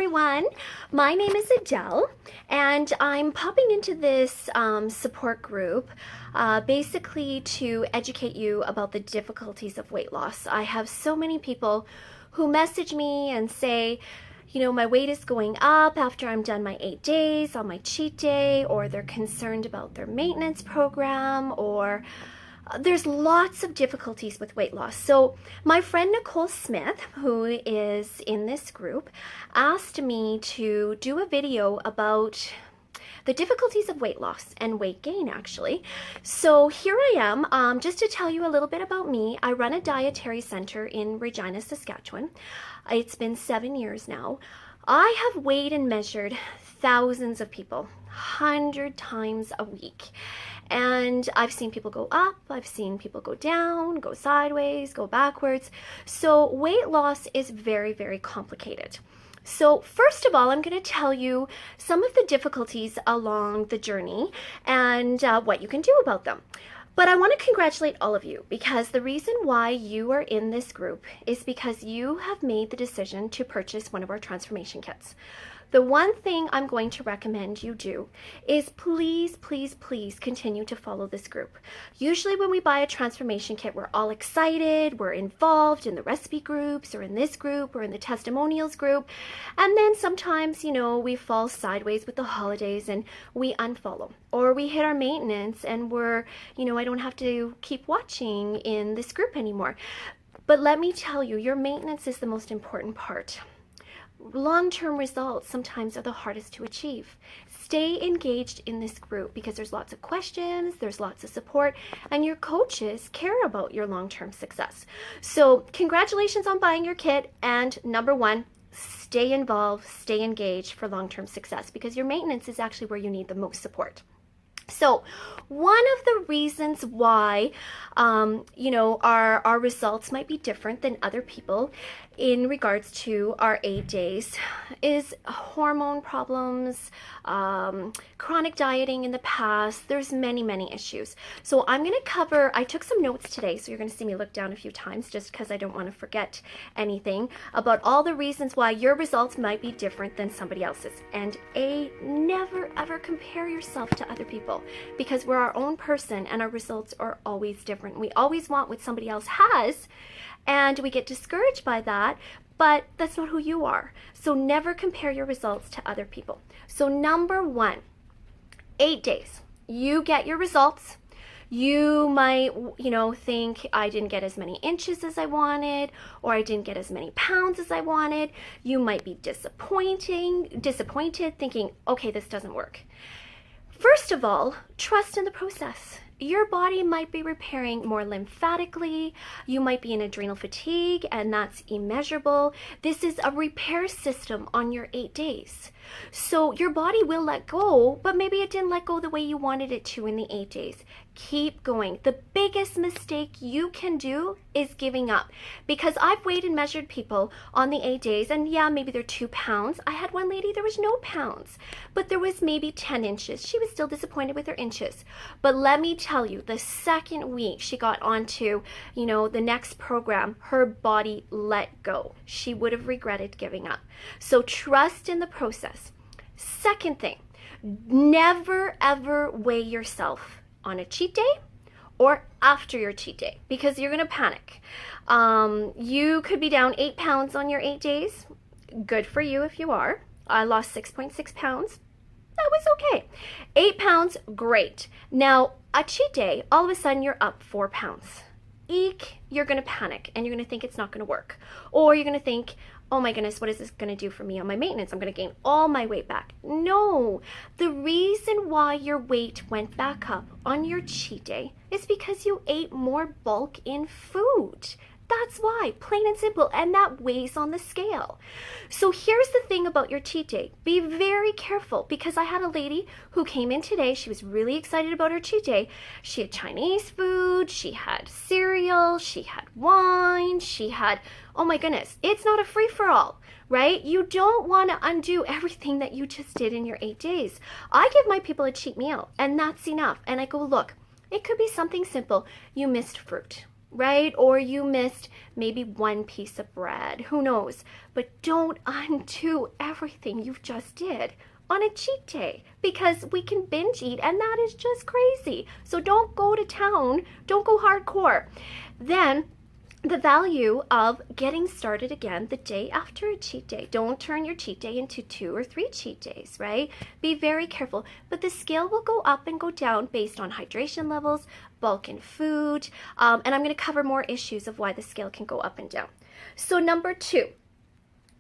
everyone. My name is Adele, and I'm popping into this support group basically to educate you about the difficulties of weight loss. I have so many people who message me and say, you know, my weight is going up after I'm done my 8 days on my cheat day, or they're concerned about their maintenance program, or there's lots of difficulties with weight loss. So my friend Nicole Smith, who is in this group, asked me to do a video about the difficulties of weight loss and weight gain, actually. So here I am, just to tell you a little bit about me. I run a dietary center in Regina, Saskatchewan. It's been 7 years now. I have weighed and measured thousands of people, 100 times a week. And I've seen people go up, I've seen people go down, go sideways, go backwards. So weight loss is very, very complicated. So first of all, I'm going to tell you some of the difficulties along the journey and what you can do about them. But I want to congratulate all of you, because the reason why you are in this group is because you have made the decision to purchase one of our transformation kits. The one thing I'm going to recommend you do is please, please, please continue to follow this group. Usually when we buy a transformation kit, we're all excited, we're involved in the recipe groups, or in this group, or in the testimonials group, and then sometimes, you know, we fall sideways with the holidays and we unfollow, or we hit our maintenance and we're, you know, I don't have to keep watching in this group anymore. But let me tell you, your maintenance is the most important part. Long-term results sometimes are the hardest to achieve. Stay engaged in this group, because there's lots of questions, there's lots of support, and your coaches care about your long-term success. So congratulations on buying your kit, and number one, stay involved, stay engaged for long-term success, because your maintenance is actually where you need the most support. So one of the reasons why, you know, our results might be different than other people in regards to our 8 days is hormone problems, chronic dieting in the past. There's many, many issues. So I'm going to cover, I took some notes today, so you're going to see me look down a few times just because I don't want to forget anything about all the reasons why your results might be different than somebody else's. And never ever compare yourself to other people, because we're our own person and our results are always different. We always want what somebody else has, and we get discouraged by that, but that's not who you are. So never compare your results to other people. So number one, 8 days, you get your results. You might, you know, think I didn't get as many inches as I wanted, or I didn't get as many pounds as I wanted. You might be disappointed, thinking, okay, this doesn't work. First of all, trust in the process. Your body might be repairing more lymphatically. You might be in adrenal fatigue, and that's immeasurable. This is a repair system on your 8 days. So your body will let go, but maybe it didn't let go the way you wanted it to in the 8 days. Keep going. The biggest mistake you can do is giving up, because I've weighed and measured people on the 8 days, and yeah, maybe they're 2 pounds. I had one lady, there was no pounds, but there was maybe 10 inches. She was still disappointed with her inches. But let me tell you, the second week she got onto, you know, the next program, her body let go. She would have regretted giving up. So trust in the process. Second thing, never ever weigh yourself on a cheat day or after your cheat day, because you're going to panic. You could be down 8 pounds on your 8 days. Good for you if you are. I lost 6.6 pounds. That was okay. 8 pounds, great. Now, a cheat day, all of a sudden you're up 4 pounds. Eek, you're going to panic and you're going to think it's not going to work. Or you're going to think, oh my goodness, what is this going to do for me on my maintenance? I'm going to gain all my weight back. No, the reason why your weight went back up on your cheat day is because you ate more bulk in food. That's why, plain and simple, and that weighs on the scale. So here's the thing about your cheat day. Be very careful, because I had a lady who came in today. She was really excited about her cheat day. She had Chinese food, she had cereal, she had wine, she had, oh my goodness, it's not a free-for-all, right? You don't want to undo everything that you just did in your 8 days. I give my people a cheat meal, and that's enough. And I go, look, it could be something simple. You missed fruit. right? Or you missed maybe one piece of bread, who knows? But don't undo everything you just did on a cheat day, because we can binge eat and that is just crazy. So don't go to town, don't go hardcore. Then the value of getting started again the day after a cheat day. Don't turn your cheat day into 2 or 3 cheat days, right? Be very careful. But the scale will go up and go down based on hydration levels, bulk in food, and I'm going to cover more issues of why the scale can go up and down. So number 2,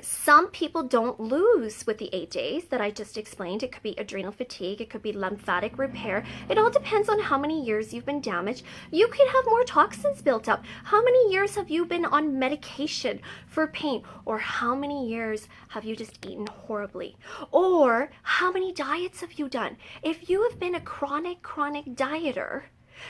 some people don't lose with the 8 days that I just explained. It could be adrenal fatigue, it could be lymphatic repair. It all depends on how many years you've been damaged. You could have more toxins built up. How many years have you been on medication for pain? Or how many years have you just eaten horribly? Or how many diets have you done? If you have been a chronic dieter,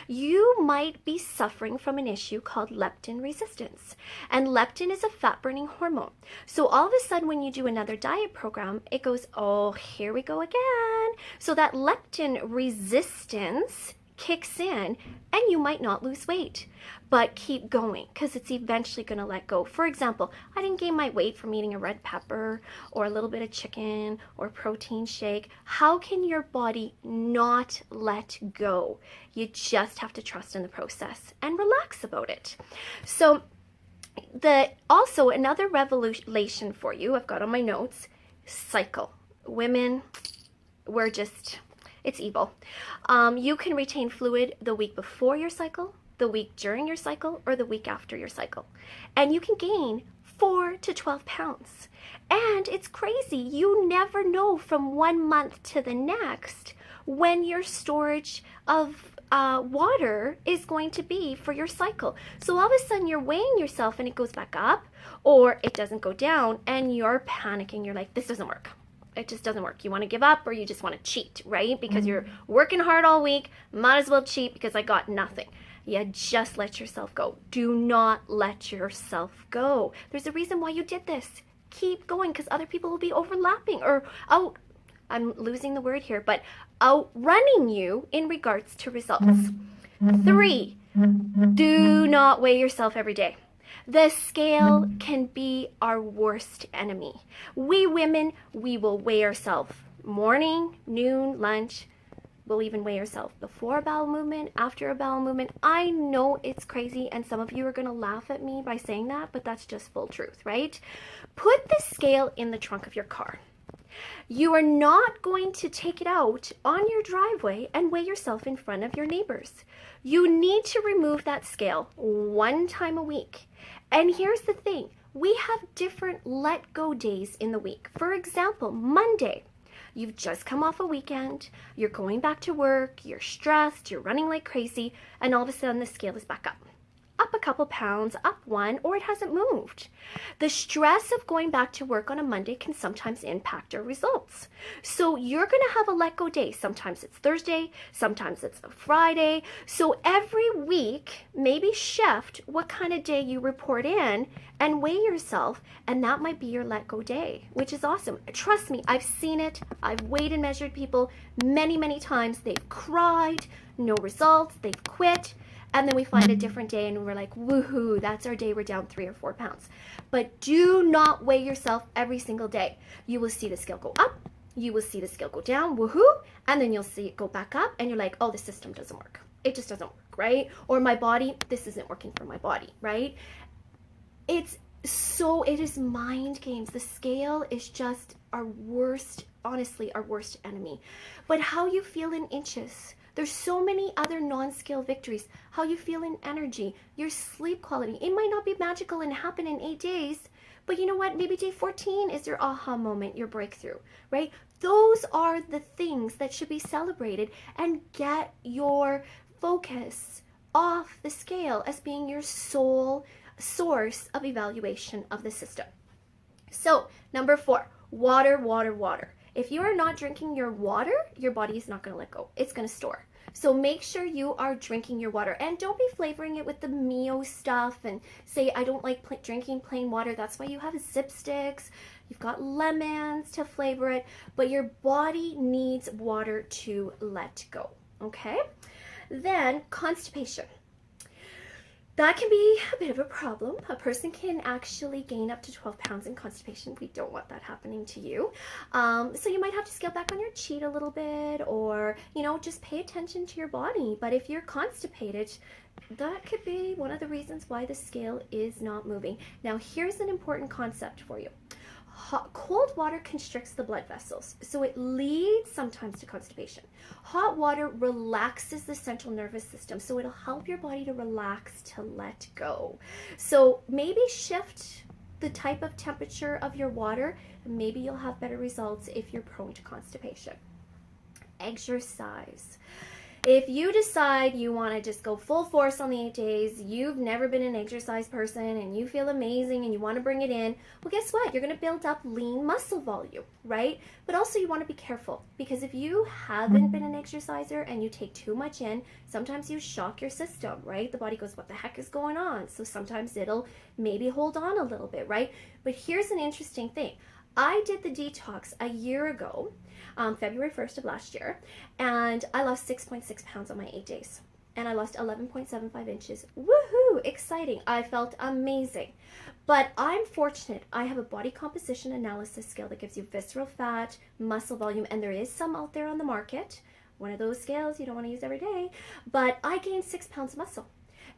you might be suffering from an issue called leptin resistance. And leptin is a fat-burning hormone. So all of a sudden when you do another diet program, it goes, oh, here we go again. So that leptin resistance kicks in and you might not lose weight, but keep going because it's eventually going to let go. For example, I didn't gain my weight from eating a red pepper or a little bit of chicken or protein shake. How can your body not let go? You just have to trust in the process and relax about it. So also another revelation for you, I've got on my notes, cycle. Women, it's evil. You can retain fluid the week before your cycle, the week during your cycle, or the week after your cycle. And you can gain 4 to 12 pounds. And it's crazy. You never know from 1 month to the next when your storage of water is going to be for your cycle. So all of a sudden you're weighing yourself and it goes back up, or it doesn't go down and you're panicking. You're like, this doesn't work. It just doesn't work. You want to give up or you just want to cheat, right? Because you're working hard all week, might as well cheat because I got nothing. Yeah, just let yourself go. Do not let yourself go. There's a reason why you did this. Keep going because other people will be overlapping or I'm losing the word here, but outrunning you in regards to results. 3, do not weigh yourself every day. The scale can be our worst enemy. We women, we will weigh ourselves morning, noon, lunch. We'll even weigh ourselves before a bowel movement, after a bowel movement. I know it's crazy and some of you are going to laugh at me by saying that, but that's just full truth, right? Put the scale in the trunk of your car. You are not going to take it out on your driveway and weigh yourself in front of your neighbors. You need to remove that scale 1 time a week. And here's the thing, we have different let go days in the week. For example, Monday, you've just come off a weekend, you're going back to work, you're stressed, you're running like crazy, and all of a sudden the scale is back up. Up a couple pounds, up 1, or it hasn't moved. The stress of going back to work on a Monday can sometimes impact our results. So you're going to have a let go day. Sometimes it's Thursday, sometimes it's a Friday. So every week, maybe shift what kind of day you report in and weigh yourself, and that might be your let go day, which is awesome. Trust me, I've seen it. I've weighed and measured people many times. They've cried, no results, they've quit. And then we find a different day and we're like, woohoo, that's our day, we're down 3 or 4 pounds. But do not weigh yourself every single day. You will see the scale go up, you will see the scale go down, woohoo, and then you'll see it go back up and you're like, oh, the system doesn't work. It just doesn't work, right? Or my body, this isn't working for my body, right? It is mind games. The scale is just our worst, honestly, our worst enemy. But how you feel in inches, there's so many other non-scale victories. How you feel in energy, your sleep quality. It might not be magical and happen in 8 days, but you know what? Maybe day 14 is your aha moment, your breakthrough, right? Those are the things that should be celebrated, and get your focus off the scale as being your sole source of evaluation of the system. So, number 4, water. If you are not drinking your water, your body is not going to let go. It's going to store. So make sure you are drinking your water, and don't be flavoring it with the Mio stuff and say, I don't like drinking plain water. That's why you have zip sticks. You've got lemons to flavor it, but your body needs water to let go. Okay? Then constipation. That can be a bit of a problem. A person can actually gain up to 12 pounds in constipation. We don't want that happening to you. So you might have to scale back on your cheat a little bit, or, just pay attention to your body. But if you're constipated, that could be one of the reasons why the scale is not moving. Now, here's an important concept for you. Cold water constricts the blood vessels, so it leads sometimes to constipation. Hot water relaxes the central nervous system, so it'll help your body to relax, to let go. So maybe shift the type of temperature of your water. Maybe you'll have better results if you're prone to constipation. Exercise. If you decide you want to just go full force on the 8 days, you've never been an exercise person and you feel amazing and you want to bring it in, well, guess what? You're going to build up lean muscle volume, right? But also you want to be careful, because if you haven't been an exerciser and you take too much in, sometimes you shock your system, right? The body goes, what the heck is going on? So sometimes it'll maybe hold on a little bit, right? But here's an interesting thing. I did the detox a year ago, February 1st of last year, and I lost 6.6 pounds on my 8 days. And I lost 11.75 inches. Woohoo! Exciting. I felt amazing. But I'm fortunate. I have a body composition analysis scale that gives you visceral fat, muscle volume, and there is some out there on the market. One of those scales you don't want to use every day. But I gained 6 pounds of muscle.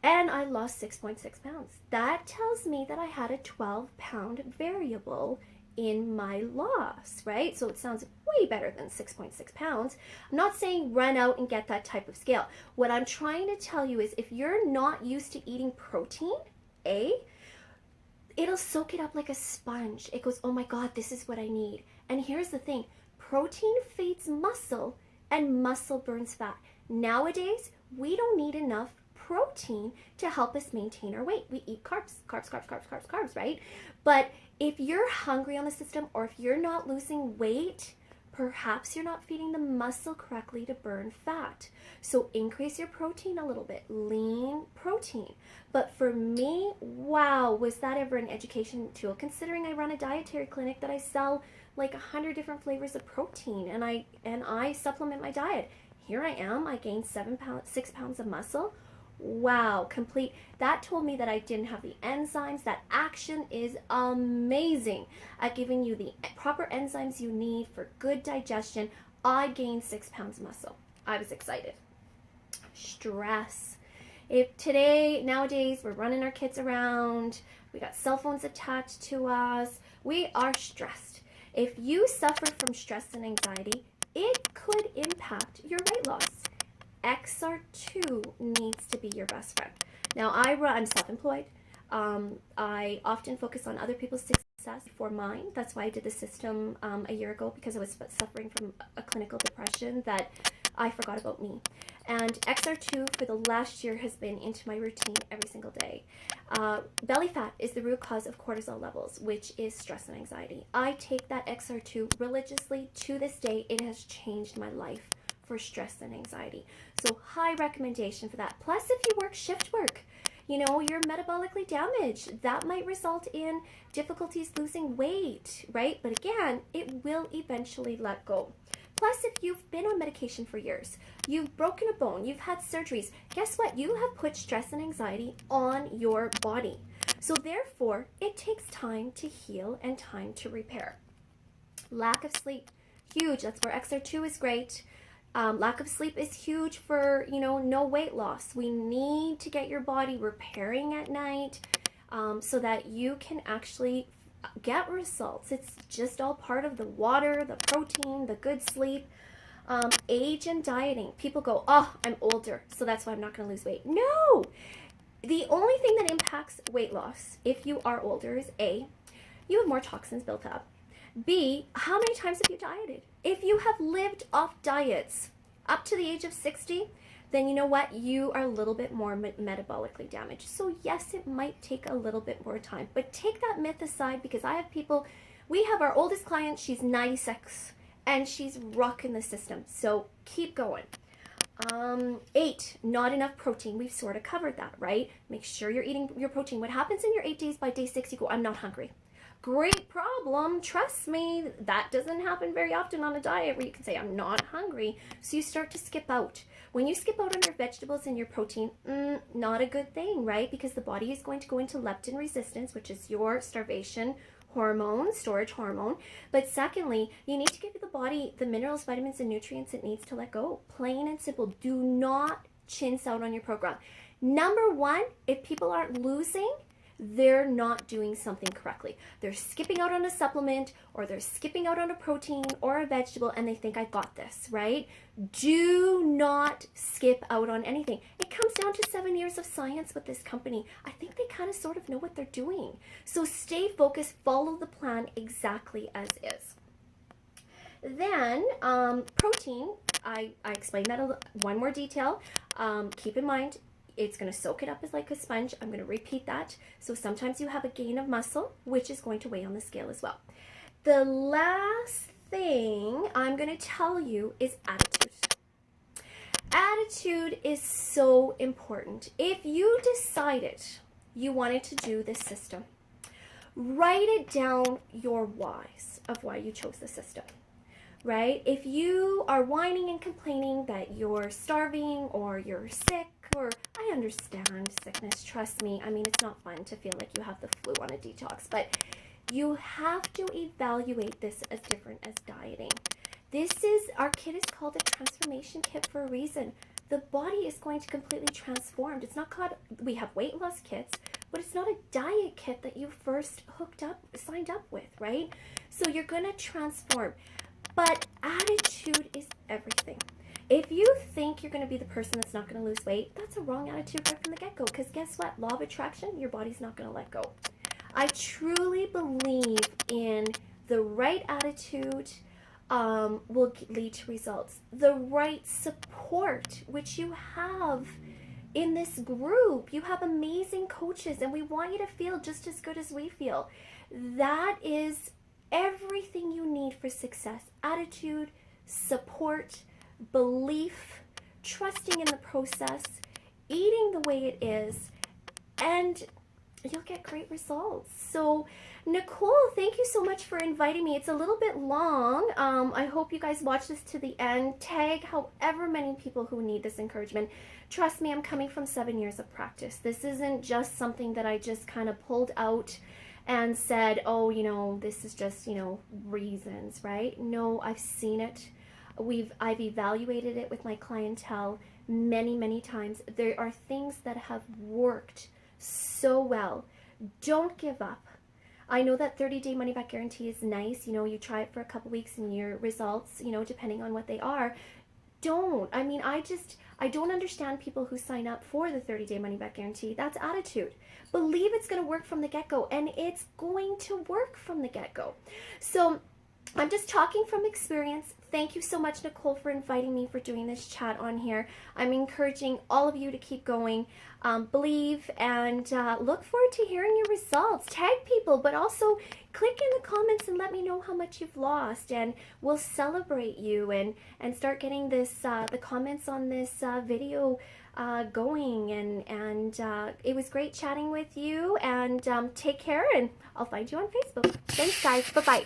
And I lost 6.6 pounds. That tells me that I had a 12-pound variable in my loss, right? So it sounds way better than 6.6 pounds. I'm not saying run out and get that type of scale. What I'm trying to tell you is, if you're not used to eating protein, it'll soak it up like a sponge. It goes, oh my God, this is what I need. And here's the thing, protein feeds muscle and muscle burns fat. Nowadays, we don't need enough protein to help us maintain our weight. We eat carbs, right? But if you're hungry on the system, or if you're not losing weight, perhaps you're not feeding the muscle correctly to burn fat. So increase your protein a little bit, lean protein. But for me, wow, was that ever an education tool, considering I run a dietary clinic that I sell like 100 different flavors of protein, and I supplement my diet. Here I am, I gained 6 pounds of muscle. Wow, complete. That told me that I didn't have the enzymes. That action is amazing at giving you the proper enzymes you need for good digestion. I gained 6 pounds of muscle. I was excited. Stress. Nowadays, we're running our kids around, we got cell phones attached to us, we are stressed. If you suffer from stress and anxiety, it could impact your weight loss. XR2 needs to be your best friend. Now, I'm self-employed. I often focus on other people's success before mine. That's why I did the system a year ago, because I was suffering from a clinical depression that I forgot about me. And XR2 for the last year has been into my routine every single day. Belly fat is the root cause of cortisol levels, which is stress and anxiety. I take that XR2 religiously to this day. It has changed my life for stress and anxiety. So high recommendation for that. Plus, if you work shift work, you're metabolically damaged. That might result in difficulties losing weight, right? But again, it will eventually let go. Plus, if you've been on medication for years, you've broken a bone, you've had surgeries, guess what? You have put stress and anxiety on your body. So therefore, it takes time to heal and time to repair. Lack of sleep, huge. That's where XR2 is great. Lack of sleep is huge for, no weight loss. We need to get your body repairing at night so that you can actually get results. It's just all part of the water, the protein, the good sleep. Age and dieting. People go, oh, I'm older, so that's why I'm not going to lose weight. No! The only thing that impacts weight loss if you are older is A, you have more toxins built up. B, how many times have you dieted? If you have lived off diets up to the age of 60, then you know what? You are a little bit more metabolically damaged. So yes, it might take a little bit more time. But take that myth aside, because we have our oldest client, she's 96, and she's rocking the system. So keep going. 8, not enough protein. We've sort of covered that, right? Make sure you're eating your protein. What happens in your 8 days, by day 6, you go, I'm not hungry. great problem. Trust me, that doesn't happen very often on a diet where you can say, I'm not hungry. So you start to skip out. When you skip out on your vegetables and your protein, not a good thing, right? Because the body is going to go into leptin resistance, which is your starvation hormone, storage hormone. But secondly, you need to give the body the minerals, vitamins, and nutrients it needs to let go. Plain and simple. Do not chintz out on your program. Number one, if people aren't losing, they're not doing something correctly. They're skipping out on a supplement, or they're skipping out on a protein or a vegetable, and they think, I got this, right? Do not skip out on anything. It comes down to 7 years of science with this company. I think they kind of sort of know what they're doing. So stay focused, follow the plan exactly as is. Then protein, I explained that one more detail. Keep in mind, it's going to soak it up as like a sponge. I'm going to repeat that. So sometimes you have a gain of muscle, which is going to weigh on the scale as well. The last thing I'm going to tell you is attitude. Attitude is so important. If you decided you wanted to do this system, write it down your whys of why you chose the system. Right? If you are whining and complaining that you're starving or you're sick, or I understand sickness, trust me. I mean, it's not fun to feel like you have the flu on a detox, but you have to evaluate this as different as dieting. Our kit is called a transformation kit for a reason. The body is going to completely transform. It's not called, we have weight loss kits, but it's not a diet kit that you first signed up with, right? So you're going to transform. But attitude is everything. If you think you're going to be the person that's not going to lose weight, that's a wrong attitude right from the get-go. Because guess what? Law of attraction, your body's not going to let go. I truly believe in the right attitude will lead to results. The right support, which you have in this group. You have amazing coaches, and we want you to feel just as good as we feel. That is everything you need for success. Attitude, support, belief, trusting in the process, eating the way it is, and you'll get great results. So Nicole, thank you so much for inviting me. It's a little bit long. I hope you guys watch this to the end. Tag however many people who need this encouragement. Trust me, I'm coming from 7 years of practice. This isn't just something that I just kind of pulled out and said, oh, you know, this is just, you know, reasons, right? No, I've seen it. I've evaluated it with my clientele many, many times. There are things that have worked so well. Don't give up. I know that 30-day money-back guarantee is nice. You know, you try it for a couple weeks and your results, you know, depending on what they are. Don't. I mean, I don't understand people who sign up for the 30-day money-back guarantee. That's attitude. Believe it's going to work from the get-go, and it's going to work from the get-go. So I'm just talking from experience. Thank you so much, Nicole, for inviting me, for doing this chat on here. I'm encouraging all of you to keep going, believe, and look forward to hearing your results. Tag people, but also click in the comments and let me know how much you've lost, and we'll celebrate you and start getting this the comments on this video going. And it was great chatting with you, and take care, and I'll find you on Facebook. Thanks, guys. Bye-bye.